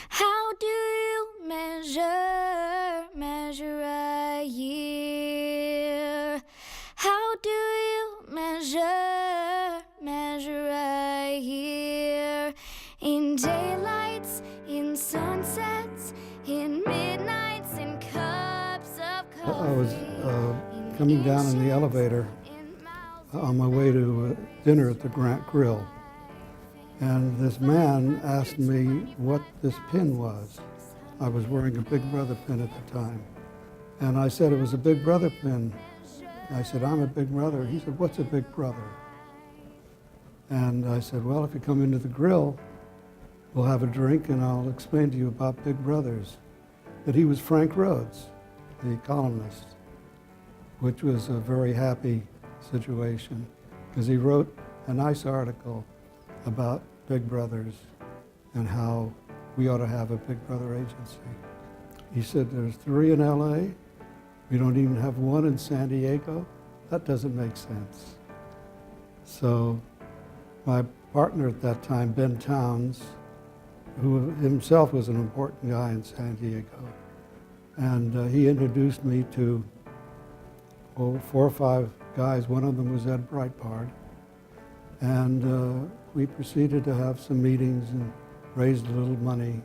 How do you measure a year? How do you measure a year? In daylights, in sunsets, in midnights, in cups of coffee. I was coming down in the elevator on my way to dinner at the Grant Grill. And this man asked me what this pin was. I was wearing a Big Brother pin at the time. And I said it was a Big Brother pin. I said, I'm a Big Brother. He said, what's a Big Brother? And I said, well, if you come into the grill, we'll have a drink and I'll explain to you about Big Brothers. But he was Frank Rhodes, the columnist, which was a very happy situation because he wrote a nice article about Big Brothers and how we ought to have a Big Brother agency. He said there's 3 in LA, we don't even have 1 in San Diego. That doesn't make sense. So my partner at that time, Ben Towns, who himself was an important guy in San Diego, and he introduced me to 4 or 5 guys. One of them was Ed Breitbart. And we proceeded to have some meetings and raised a little money,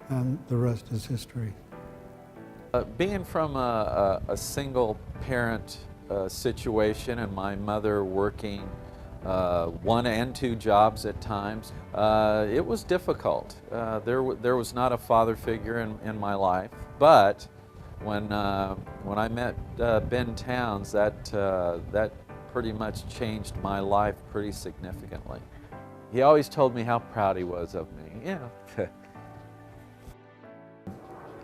and the rest is history. Being from a single parent situation and my mother working 1 and 2 jobs at times, it was difficult. There was not a father figure in my life, but when I met Ben Towns, that pretty much changed my life pretty significantly. He always told me how proud he was of me. Yeah.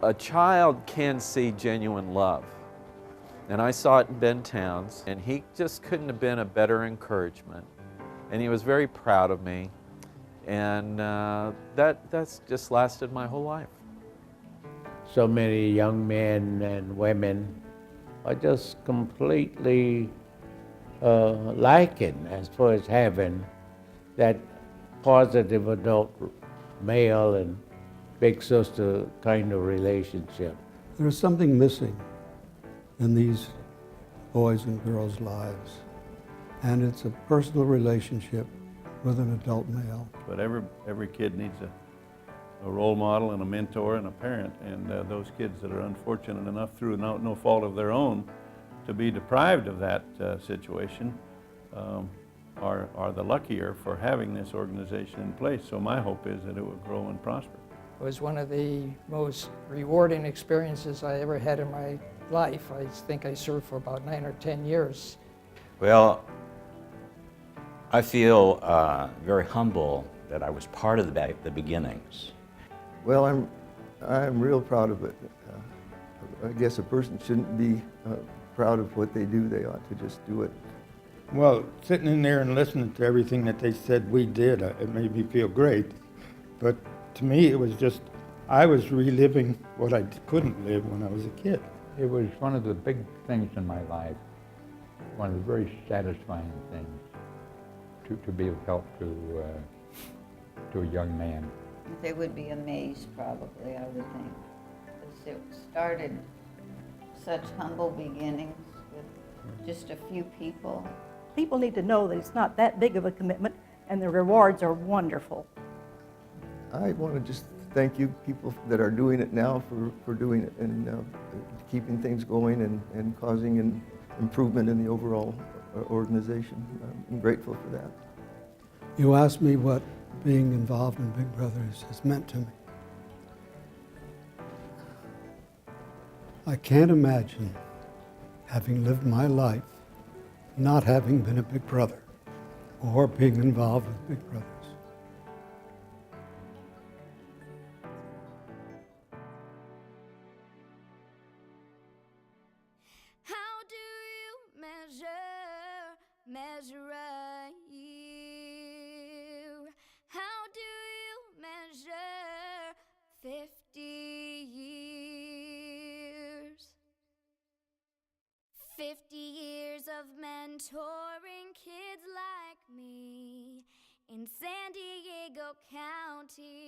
A child can see genuine love, and I saw it in Ben Towns, and he just couldn't have been a better encouragement. And he was very proud of me, and that's just lasted my whole life. So many young men and women are just completely lacking as far as having that positive adult male and big sister kind of relationship. There's something missing in these boys' and girls' lives, and it's a personal relationship with an adult male. But every kid needs a role model and a mentor and a parent, and those kids that are unfortunate enough through no fault of their own to be deprived of that situation are the luckier for having this organization in place. So my hope is that it will grow and prosper. It was one of the most rewarding experiences I ever had in my life. I think I served for about 9 or 10 years. Well, I feel very humble that I was part of the beginnings. Well, I'm real proud of it. I guess a person shouldn't be proud of what they do. They ought to just do it. Well, sitting in there and listening to everything that they said we did, it made me feel great. But to me, it was just, I was reliving what I couldn't live when I was a kid. It was one of the big things in my life, one of the very satisfying things to be of help to a young man. They would be amazed, probably, I would think, because it started such humble beginnings with just a few people. People need to know that it's not that big of a commitment, and the rewards are wonderful. I want to just thank you people that are doing it now for doing it and keeping things going and causing an improvement in the overall organization. I'm grateful for that. You asked me what being involved in Big Brothers has meant to me. I can't imagine having lived my life not having been a Big Brother or being involved with Big Brothers. How do you measure a year? How do you measure 50 years? 50 years of mentoring kids like me in San Diego County.